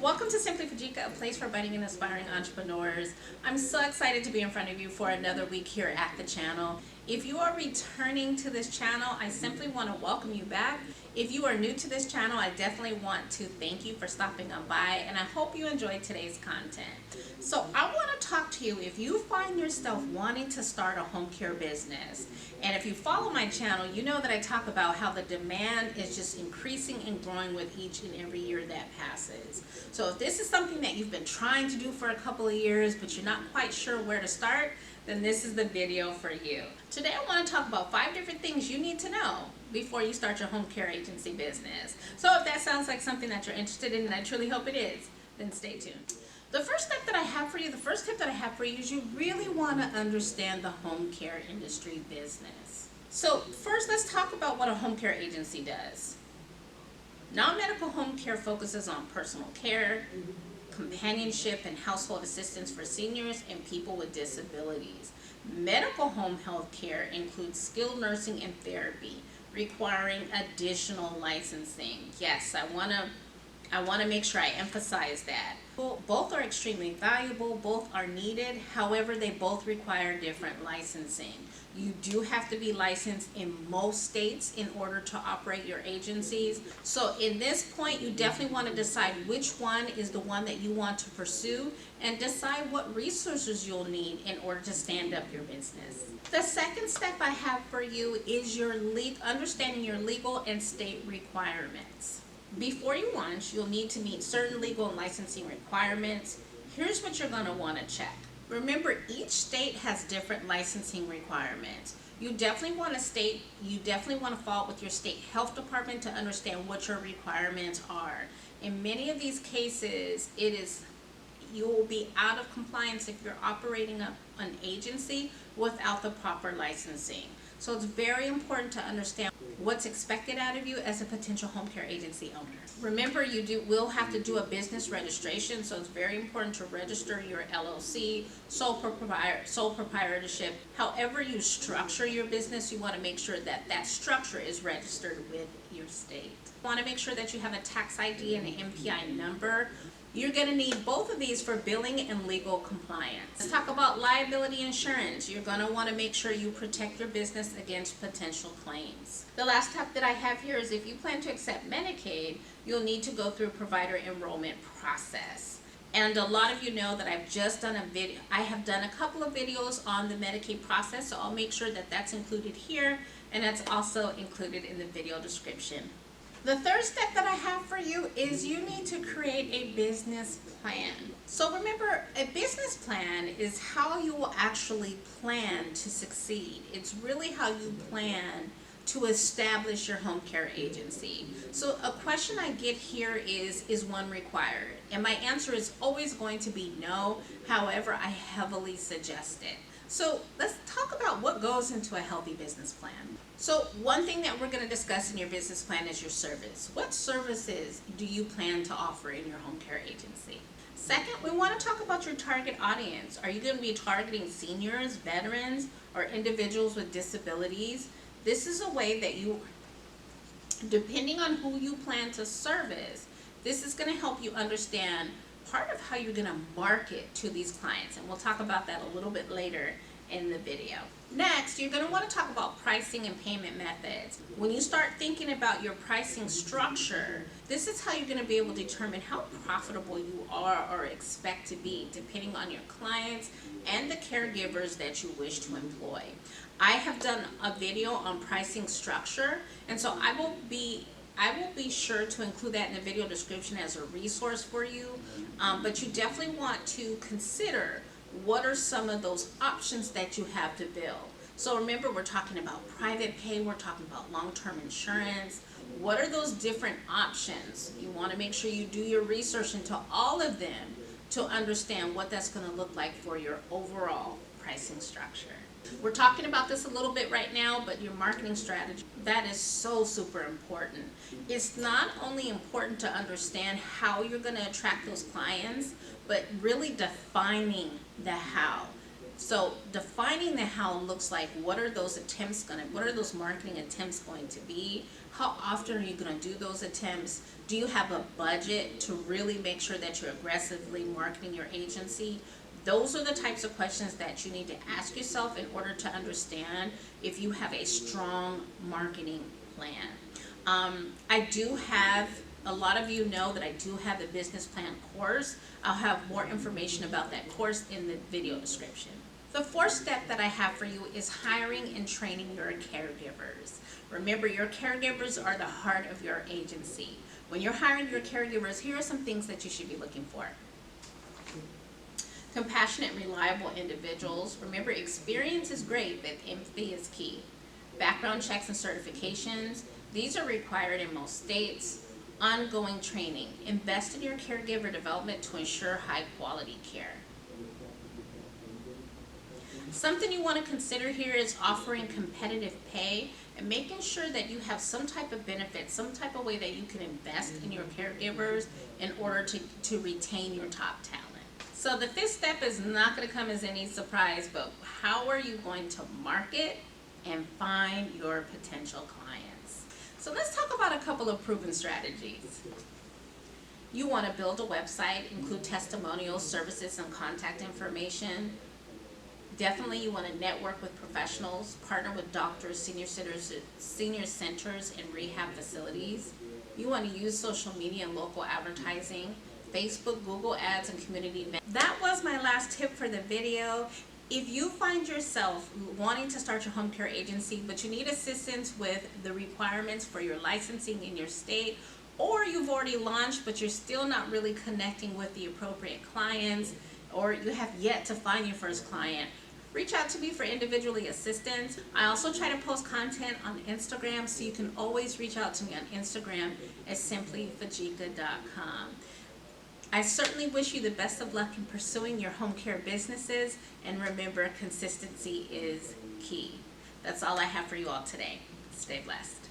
Welcome to Simply Fujica, a place for budding and aspiring entrepreneurs. I'm so excited to be in front of you for another week here at the channel. If you are returning to this channel, I simply want to welcome you back. If you are new to this channel, I definitely want to thank you for stopping on by, and I hope you enjoyed today's content. So I want to talk to you if you find yourself wanting to start a home care business. And if you follow my channel, you know that I talk about how the demand is just increasing and growing with each and every year that passes. So if this is something that you've been trying to do for a couple of years, but you're not quite sure where to start, then this is the video for you. Today I want to talk about 5 different things you need to know before you start your home care agency business. So if that sounds like something that you're interested in, and I truly hope it is, then stay tuned. The first step that I have for you, the first tip that I have for you is you really want to understand the home care industry business. So first, let's talk about what a home care agency does. Non-medical home care focuses on personal care, companionship, and household assistance for seniors and people with disabilities. Medical home health care includes skilled nursing and therapy, requiring additional licensing. Yes, I want to make sure I emphasize that. Both are extremely valuable, both are needed, however they both require different licensing. You do have to be licensed in most states in order to operate your agencies. So in this point, you definitely want to decide which one is the one that you want to pursue and decide what resources you'll need in order to stand up your business. The second step I have for you is understanding your legal and state requirements. Before you launch, you'll need to meet certain legal and licensing requirements. Here's what you're going to want to check. Remember, each state has different licensing requirements. You definitely want to follow with your state health department to understand what your requirements are. In many of these cases, you will be out of compliance if you're operating an agency without the proper licensing. So it's very important to understand what's expected out of you as a potential home care agency owner. Remember, you will have to do a business registration, so it's very important to register your LLC, sole proprietorship. However you structure your business, you want to make sure that that structure is registered with your state. You want to make sure that you have a tax ID and an MPI number. You're going to need both of these for billing and legal compliance. Let's talk about liability insurance. You're going to want to make sure you protect your business against potential claims. The last step that I have here is if you plan to accept Medicaid, you'll need to go through a provider enrollment process. And a lot of you know that I've just done a video. I have done a couple of videos on the Medicaid process, so I'll make sure that that's included here, and that's also included in the video description. The third step that I have for you is you need to create a business plan. So remember, a business plan is how you will actually plan to succeed. It's really how you plan to establish your home care agency. So a question I get here is one required? And my answer is always going to be no. However, I heavily suggest it. So let's talk about what goes into a healthy business plan. So one thing that we're going to discuss in your business plan is your service. What services do you plan to offer in your home care agency? Second, we want to talk about your target audience. Are you going to be targeting seniors, veterans, or individuals with disabilities? This is a way that depending on who you plan to service, this is going to help you understand part of how you're going to market to these clients, and we'll talk about that a little bit later in the video. Next, you're going to want to talk about pricing and payment methods. When you start thinking about your pricing structure, this is how you're going to be able to determine how profitable you are or expect to be, depending on your clients and the caregivers that you wish to employ. I have done a video on pricing structure, and so I will be sure to include that in the video description as a resource for you, but you definitely want to consider what are some of those options that you have to bill. So remember, we're talking about private pay, we're talking about long-term insurance. What are those different options? You want to make sure you do your research into all of them to understand what that's going to look like for your overall pricing structure. We're talking about this a little bit right now, but your marketing strategy, that is so super important. It's not only important to understand how you're going to attract those clients, but really defining the how. So defining the how looks like, what are those marketing attempts going to be? How often are you going to do those attempts? Do you have a budget to really make sure that you're aggressively marketing your agency? Those are the types of questions that you need to ask yourself in order to understand if you have a strong marketing plan. I do have, a lot of you know that I do have the business plan course. I'll have more information about that course in the video description. The fourth step that I have for you is hiring and training your caregivers. Remember, your caregivers are the heart of your agency. When you're hiring your caregivers, here are some things that you should be looking for. Compassionate, reliable individuals. Remember, experience is great, but empathy is key. Background checks and certifications. These are required in most states. Ongoing training. Invest in your caregiver development to ensure high quality care. Something you want to consider here is offering competitive pay and making sure that you have some type of benefit, some type of way that you can invest in your caregivers in order to retain your top talent. So the fifth step is not going to come as any surprise, but how are you going to market and find your potential clients? So let's talk about a couple of proven strategies. You want to build a website, include testimonials, services, and contact information. Definitely you want to network with professionals, partner with doctors, senior centers, and rehab facilities. You want to use social media and local advertising, Facebook, Google Ads, and community events. That was my last tip for the video. If you find yourself wanting to start your home care agency, but you need assistance with the requirements for your licensing in your state, or you've already launched but you're still not really connecting with the appropriate clients, or you have yet to find your first client, reach out to me for individually assistance. I also try to post content on Instagram, so you can always reach out to me on Instagram at simplyfujica.com. I certainly wish you the best of luck in pursuing your home care businesses, and remember, consistency is key. That's all I have for you all today. Stay blessed.